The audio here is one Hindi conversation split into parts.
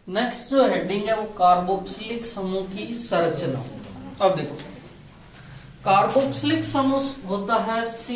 नेक्स्ट जो हेडिंग है वो कार्बोक्सिलिक समूह की संरचना। अब देखो कार्बोक्सिलिक समूह होता है C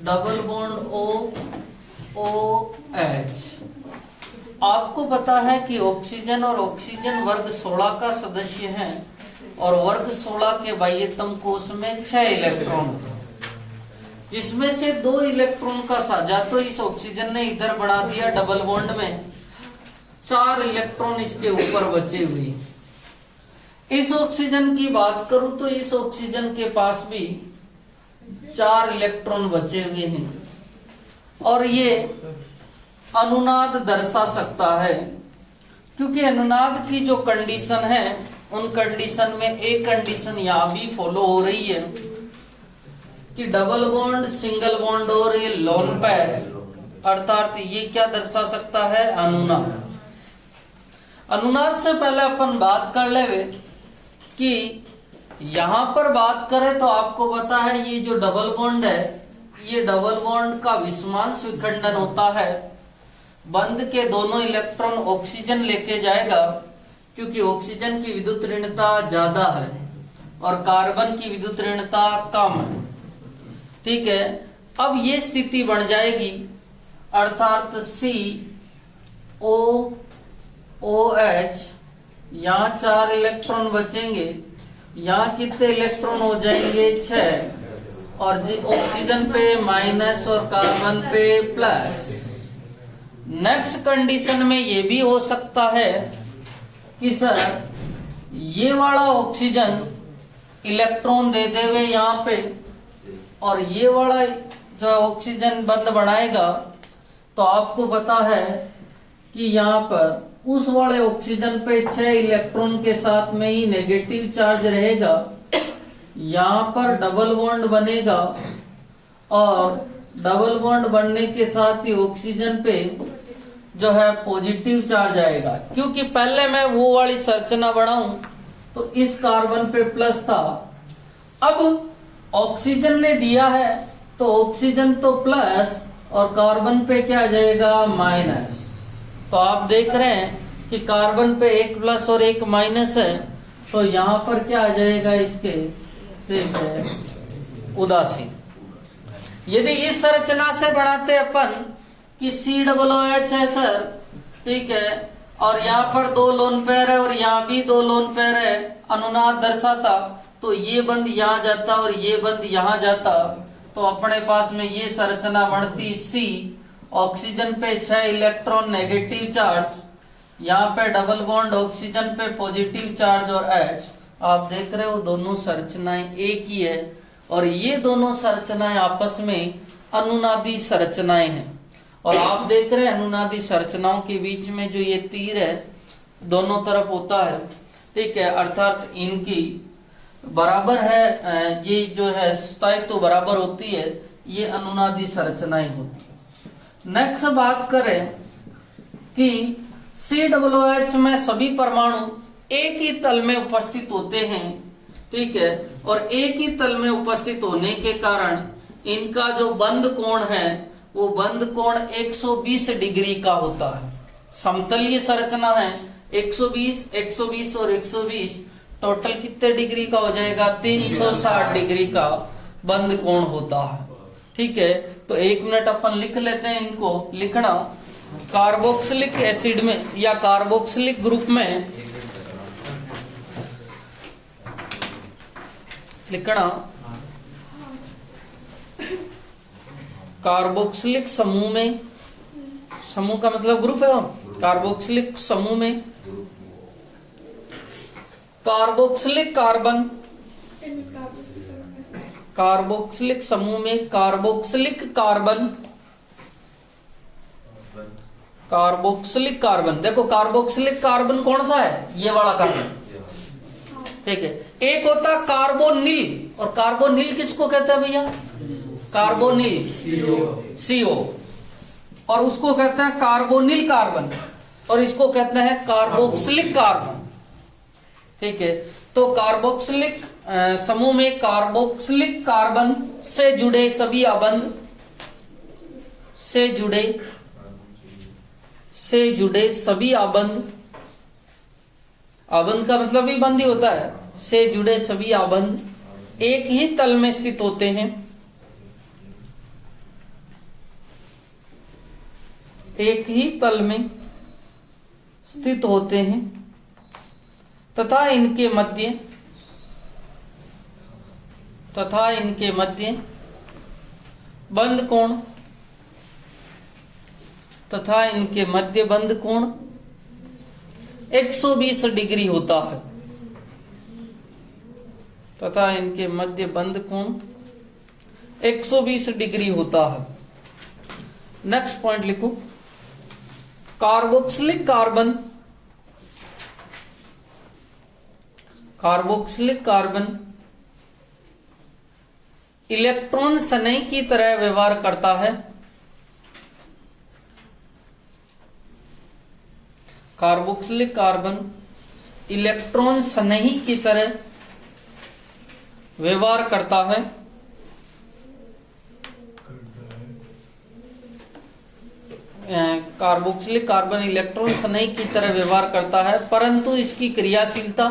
डबल बॉन्ड OH। आपको पता है कि ऑक्सीजन और ऑक्सीजन वर्ग 16 का सदस्य है और वर्ग 16 के बाह्यतम कोश में 6 इलेक्ट्रॉन होते हैं, जिसमें से 2 इलेक्ट्रॉन का साझा तो इस ऑक्सीजन ने इधर बढ़ा दिया डबल बॉन्ड में, 4 इलेक्ट्रॉन इसके ऊपर बचे हुए। इस ऑक्सीजन की बात करूं तो इस ऑक्सीजन के पास भी 4 इलेक्ट्रॉन बचे हुए हैं और ये अनुनाद दर्शा सकता है, क्योंकि अनुनाद की जो कंडीशन है उन कंडीशन में एक कंडीशन यहां भी फॉलो हो रही है कि डबल बॉन्ड सिंगल बॉन्ड और ये लोन पेयर, अर्थात ये क्या दर्शा सकता है, अनुनाद। अनुनाद से पहले अपन बात कर ले कि यहां पर बात करें तो आपको पता है ये जो डबल बॉन्ड है, ये डबल बॉन्ड का विषमांश विखंडन होता है, बंध के दोनों इलेक्ट्रॉन ऑक्सीजन लेके जाएगा, क्योंकि ऑक्सीजन की विद्युत ऋणता ज्यादा है और कार्बन की विद्युत ऋणता कम है। ठीक है, अब ये स्थिति बन जाएगी, अर्थात COOH, यहाँ 4 इलेक्ट्रॉन बचेंगे, यहाँ कितने इलेक्ट्रॉन हो जाएंगे, 6, और ऑक्सीजन पे माइनस और कार्बन पे प्लस। नेक्स्ट कंडीशन में ये भी हो सकता है कि सर ये वाला ऑक्सीजन इलेक्ट्रॉन दे देवे यहाँ पे और ये वाला जो ऑक्सीजन बंद बनाएगा, तो आपको पता है कि यहाँ पर उस वाले ऑक्सीजन पे 6 इलेक्ट्रॉन के साथ में ही नेगेटिव चार्ज रहेगा, यहाँ पर डबल बॉन्ड बनेगा और डबल बॉन्ड बनने के साथ ही ऑक्सीजन पे जो है पॉजिटिव चार्ज आएगा। क्योंकि पहले मैं वो वाली संरचना बनाऊं तो इस कार्बन पे प्लस था, अब ऑक्सीजन ने दिया है तो ऑक्सीजन तो प्लस और कार्बन पे क्या आ जाएगा, माइनस। तो आप देख रहे हैं कि कार्बन पे 1 प्लस और 1 माइनस है, तो यहां पर क्या आ जाएगा इसके, ठीक है, उदासीन। यदि इस संरचना से बढ़ाते अपन कि COOH है सर, ठीक है, और यहाँ पर 2 लोन पेयर है और यहाँ भी 2 लोन पेयर है, अनुनाद दर्शाता, तो ये बंद यहाँ जाता और ये बंद यहाँ जाता, तो अपने पास में ये संरचना बढ़ती C, ऑक्सीजन पे 6 इलेक्ट्रॉन नेगेटिव चार्ज, यहाँ पे डबल बॉन्ड ऑक्सीजन पे पॉजिटिव चार्ज और H। आप देख रहे हो दोनों संरचनाएं एक ही है और ये दोनों संरचनाएं आपस में अनुनादी संरचनाएं हैं। और आप देख रहे हैं अनुनादी संरचनाओं के बीच में जो ये तीर है दोनों तरफ होता है, ठीक है, अर्थात इनकी बराबर है, ये जो है स्थायित्व तो बराबर होती है, ये अनुनादी संरचनाएं होती है। नेक्स्ट बात करें कि COOH में सभी परमाणु एक ही तल में उपस्थित होते हैं, ठीक है, और एक ही तल में उपस्थित होने के कारण इनका जो बंध कोण है वो बंध कोण 120 डिग्री का होता है। समतलीय संरचना है, 120, 120 और 120, टोटल कितने डिग्री का हो जाएगा, 360 डिग्री का बंध कोण होता है। ठीक है, तो 1 मिनट अपन लिख लेते हैं इनको। लिखना कार्बोक्सिलिक एसिड में या कार्बोक्सिलिक ग्रुप में लिखना, कार्बोक्सिलिक समूह में, समूह का मतलब ग्रुप है, कार्बोक्सिलिक समूह में कार्बोक्सिलिक कार्बन, कार्बोक्सिलिक समूह में कार्बोक्सिलिक कार्बन, कार्बोक्सिलिक कार्बन, देखो कार्बोक्सिलिक कार्बन कौन सा है, ये वाला कार्बन, ठीक है। एक होता कार्बोनिल, और कार्बोनिल किसको कहते हैं भैया, कार्बोनिल CO, और उसको कहते हैं कार्बोनिल कार्बन, और इसको कहते हैं कार्बोक्सिलिक कार्बन, ठीक है। तो कार्बोक्सिलिक समूह में कार्बोक्सिलिक कार्बन से जुड़े सभी अबंध, से जुड़े सभी अबंध आबंध का मतलब भी बंध ही होता है, से जुड़े सभी आबंध एक ही तल में स्थित होते हैं, एक ही तल में स्थित होते हैं तथा इनके मध्य बंध कोण 120 डिग्री होता है, तथा इनके मध्य बंध कोण 120 डिग्री होता है। नेक्स्ट पॉइंट लिखो, कार्बोक्सिलिक कार्बन इलेक्ट्रॉन स्नेह की तरह व्यवहार करता है। कार्बोक्सिलिक कार्बन इलेक्ट्रॉन स्नेह की तरह व्यवहार करता है। कार्बोक्सिलिक कार्बन इलेक्ट्रॉन स्नेह की तरह व्यवहार करता है, परंतु इसकी क्रियाशीलता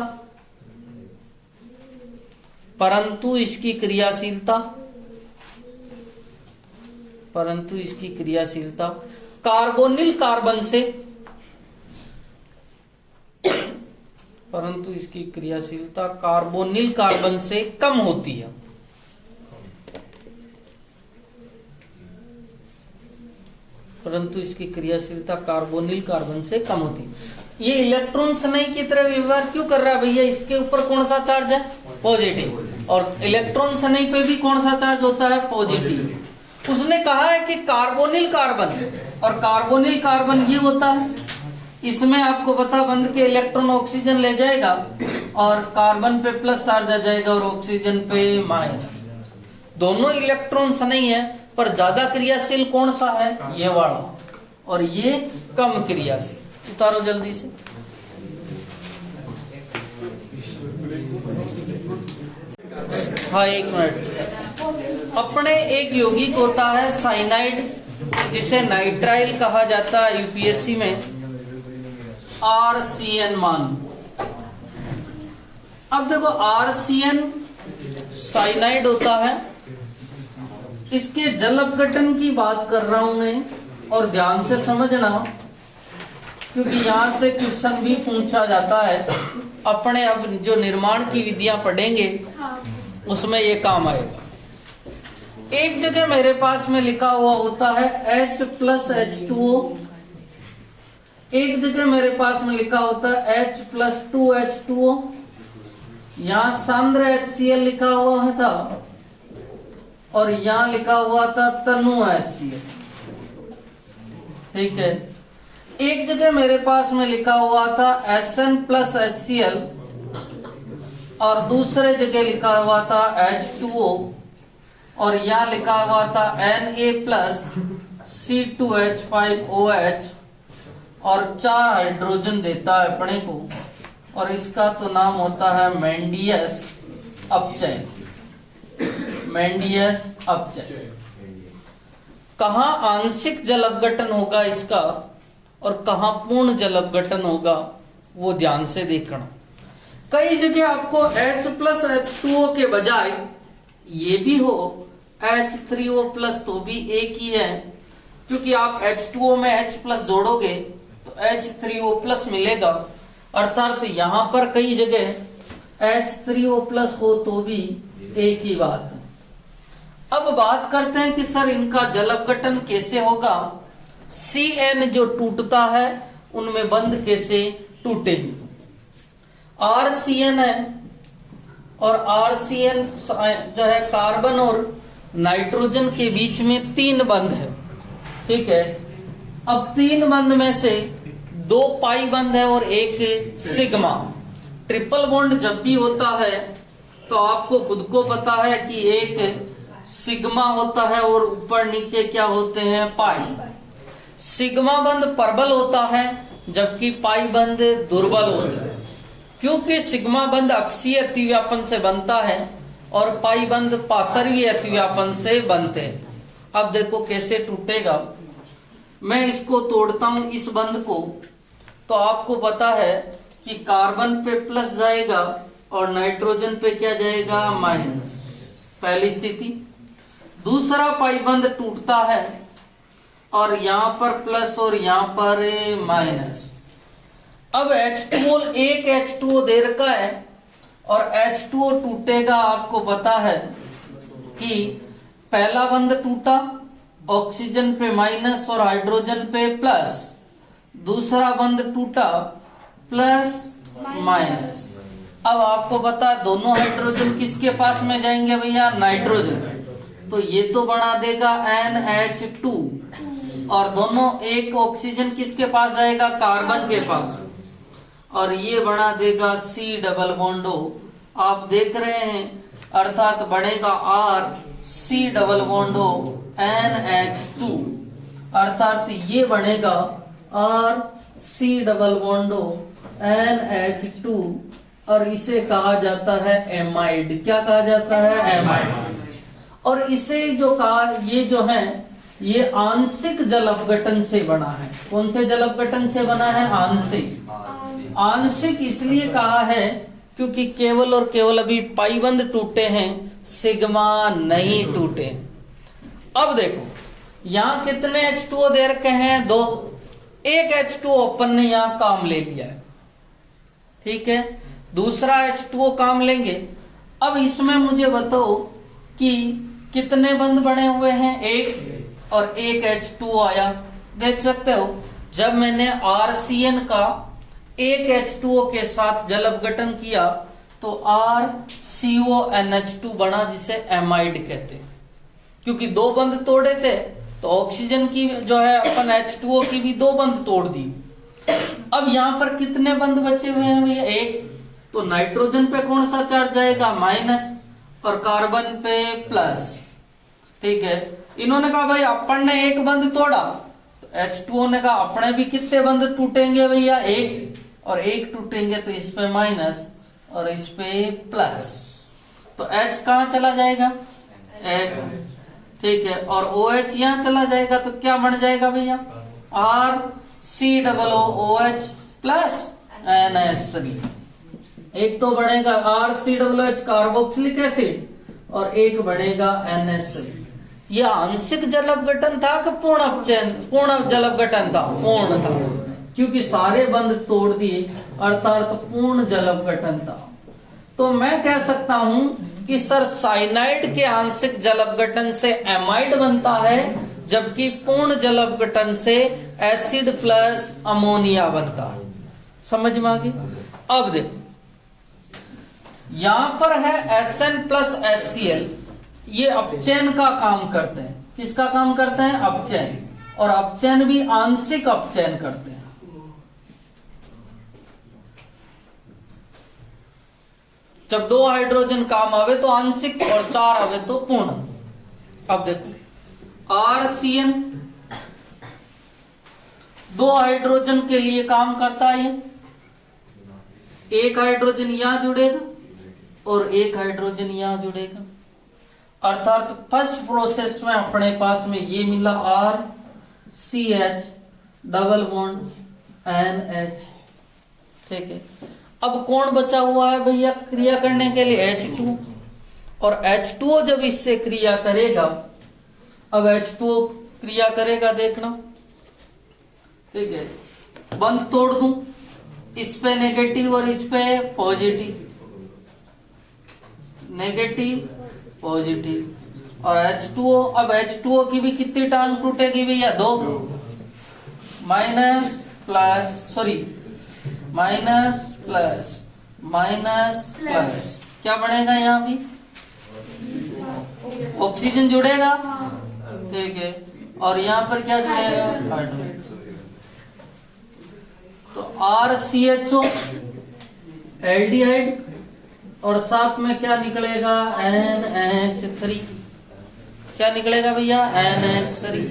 कार्बोनिल कार्बन से कम होती है। ये इलेक्ट्रॉन स्नेह की तरह व्यवहार क्यों कर रहा है भैया? इसके ऊपर कौन सा चार्ज है? पॉजिटिव। और इलेक्ट्रॉन स्नेह पे भी कौन सा चार्ज होता है? पॉजिटिव। उसने कहा है कि कार्बोनिल कार्बन, और कार्बोनिल कार्बन ये होता है, इसमें आपको पता बंध के इलेक्ट्रॉन ऑक्सीजन ले जाएगा और कार्बन पे प्लस चार्ज आ जाएगा और ऑक्सीजन पे माइनस। दोनों इलेक्ट्रॉन स्नेह है, पर ज्यादा क्रियाशील कौन सा है? ये वाला, और ये कम क्रियाशील। उतारो जल्दी से। हाँ, 1 मिनट। अपने एक यौगिक होता है साइनाइड, जिसे नाइट्राइल कहा जाता है यूपीएससी में, RCN मान। अब देखो, RCN साइनाइड होता है, इसके जल अपघटन की बात कर रहा हूं मैं, और ध्यान से समझना क्योंकि यहां से क्वेश्चन भी पूछा जाता है। अपने अब जो निर्माण की विधियां पढ़ेंगे उसमें ये काम आएगा। एक जगह मेरे पास में लिखा हुआ होता है H+H2O, एक जगह मेरे पास में लिखा होता है H+2H2O। यहां सांद्र HCl लिखा हुआ है था, और यहां लिखा हुआ था तनु HCl। ठीक है। एक जगह मेरे पास में लिखा हुआ था SN+HCl, और दूसरे जगह लिखा हुआ था H2O, और यहां लिखा हुआ था Na+C2H5OH, और 4 हाइड्रोजन देता है अपने को, और इसका तो नाम होता है मेंडियस अपचय। कहाँ आंशिक जल अपघटन होगा इसका और कहाँ पूर्ण जल अपघटन होगा, वो ध्यान से देखना। कई जगह आपको H+H2O के बजाय ये भी हो H3O+, तो भी एक ही है, क्योंकि आप H2O में H+ जोड़ोगे तो H3O+ मिलेगा। अर्थात यहां पर कई जगह H3O+ हो तो भी एक ही बात है। अब बात करते हैं कि सर इनका जल अपघटन कैसे होगा। CN जो टूटता है उनमें बंध कैसे टूटेंगे। RCN है, और RCN जो है कार्बन और नाइट्रोजन के बीच में 3 बंध है। ठीक है। अब 3 बंध में से 2 पाई बंध है और 1 सिग्मा। ट्रिपल बॉन्ड जब भी होता है तो आपको खुद को पता है कि एक सिग्मा होता है और ऊपर नीचे क्या होते हैं? पाई। सिग्मा बंध प्रबल होता है जबकि पाई बंध दुर्बल होता है, क्योंकि सिग्मा बंध अक्षीय अतिव्यापन से बनता है और पाई बंध पार्श्वीय अतिव्यापन से बनते हैं। अब देखो कैसे टूटेगा। मैं इसको तोड़ता हूं इस बंध को, तो आपको पता है कि कार्बन पे प्लस जाएगा और नाइट्रोजन पे क्या जाएगा, माइनस, पहली स्थिति। दूसरा पाइबंद टूटता है और यहां पर प्लस और यहां पर माइनस। अब H2O, एक H2O दे रखा है और H2O टूटेगा, आपको पता है कि पहला बंद टूटा, ऑक्सीजन पे माइनस और हाइड्रोजन पे प्लस, दूसरा बंद टूटा प्लस माइनस। अब आपको पता है दोनों हाइड्रोजन किसके पास में जाएंगे भैया, नाइट्रोजन, तो ये तो बना देगा NH2 और दोनों एक ऑक्सीजन किसके पास जाएगा, कार्बन के पास, और ये बना देगा C डबल बॉन्डो। आप देख रहे हैं, अर्थात बढ़ेगा RC डबल बॉन्डो NH2, अर्थात ये बनेगा RC डबल बॉन्डो NH2 और इसे कहा जाता है एमाइड। क्या कहा जाता है, एमाइड। और इसे जो कहा, ये जो है ये आंशिक जल अपघटन से बना है। कौन से जल अपघटन से बना है, आंशिक। आंशिक इसलिए कहा है क्योंकि केवल और केवल अभी पाइबंद टूटे हैं, सिग्मा नहीं टूटे। अब देखो यहाँ कितने H2O दे रखे हैं, 2, एक H2O अपन ने यहाँ काम ले लिया है, ठीक है, दूसरा H2O काम लेंगे। अब इसमें मुझे बताओ कि कितने बंद बने हुए हैं, एक, और एक H2O आया। देख सकते हो जब मैंने RCN का एक H2O के साथ जल अपघटन किया तो RCONH2 बना, जिसे एमाइड कहते हैं, क्योंकि 2 बंद तोड़े थे तो ऑक्सीजन की जो है अपन H2O की भी 2 बंद तोड़ दी। अब यहाँ पर कितने बंद बचे हुए हैं भैया, एक, तो नाइट्रोजन पे कौन सा चार्ज जाएगा, माइनस, और कार्बन पे प्लस, ठीक है। इन्होंने कहा भाई अपन ने एक बंद तोड़ा, तो H2O ने कहा अपने भी कितने बंद टूटेंगे भैया, एक, और एक टूटेंगे तो इस पे माइनस और इस पे प्लस, तो H कहाँ चला जाएगा, H, ठीक है, और OH यहाँ चला जाएगा तो क्या बन जाएगा भैया, RCOOH प्लस NH3। एक तो बनेगा RCOOH कार्बोक्सिलिक एसिड और एक बनेगा NH3। यह आंशिक जल अपघटन था कि पूर्ण अपचयन, पूर्ण जल अपघटन था, पूर्ण था, क्योंकि सारे बंद तोड़ दिए, अर्थात पूर्ण जल अपघटन था। तो मैं कह सकता हूं कि सर साइनाइड के आंशिक जल अपघटन से एमाइड बनता है, जबकि पूर्ण जल अपघटन से एसिड प्लस अमोनिया बनता है। समझ में आ गई। अब देखो यहां पर है SN प्लस HCl, ये अपचयन का काम करते हैं। किसका काम करते हैं, अपचयन, और अपचयन भी आंशिक अपचयन करते हैं। जब 2 हाइड्रोजन काम आवे तो आंशिक और 4 आवे तो पूर्ण। अब देखो RCN 2 हाइड्रोजन के लिए काम करता है, एक हाइड्रोजन यहां जुड़ेगा और एक हाइड्रोजन यहां जुड़ेगा, अर्थात फर्स्ट प्रोसेस में अपने पास में ये मिला RCH डबल बॉन्ड NH, ठीक है। अब कौन बचा हुआ है भैया क्रिया करने के लिए, H2, और H2O जब इससे क्रिया करेगा, अब H2O क्रिया करेगा, देखना, ठीक है, बंद तोड़ दूं, इस पे नेगेटिव और इस पे पॉजिटिव, नेगेटिव पॉजिटिव, और H2O, अब H2O की भी कितनी टांग टूटेगी भैया, 2, minus plus, sorry minus plus minus plus, क्या बनेगा, यहाँ भी ऑक्सीजन जुड़ेगा, ठीक है, और यहाँ पर क्या जुड़ेगा, हाइड्रोजन। तो RCHO एल्डिहाइड और साथ में क्या निकलेगा, NH3, क्या निकलेगा भैया, NH3,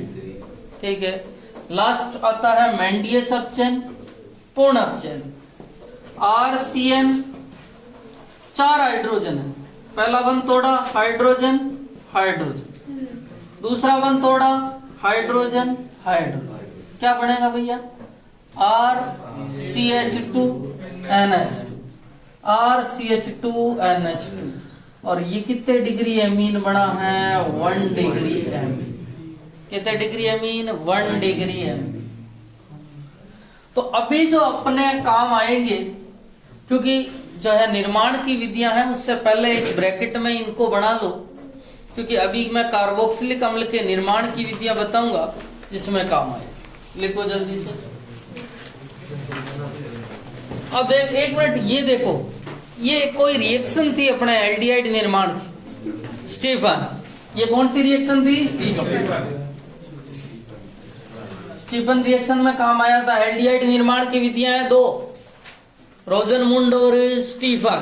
ठीक है। लास्ट आता है मेंडियस अपचयन, पूर्ण अपचयन। RCN 4 हाइड्रोजन है, पहला बंद तोड़ा, हाइड्रोजन हाइड्रोजन, दूसरा बंद तोड़ा, हाइड्रोजन हाइड्रोजन, क्या बनेगा भैया, RCH2NH2 RCH2NH2 और ये कितने डिग्री एमीन बना है 1 डिग्री एमीन। कितने डिग्री एमीन 1 डिग्री एमीन। तो अभी जो अपने काम आएंगे, क्योंकि जो है निर्माण की विधियां हैं उससे पहले एक ब्रैकेट में इनको बना लो, क्योंकि अभी मैं कार्बोक्सिलिक अम्ल के निर्माण की विधियां बताऊंगा जिसमें काम आए। लिखो जल्दी से। अब एक मिनट ये देखो, ये कोई रिएक्शन थी अपने एल्डिहाइड निर्माण की, स्टीफन। ये कौन सी रिएक्शन थी? स्टीफन रिएक्शन में काम आया था। एल्डिहाइड निर्माण की विधियां हैं 2, रोजनमुंड और स्टीफन।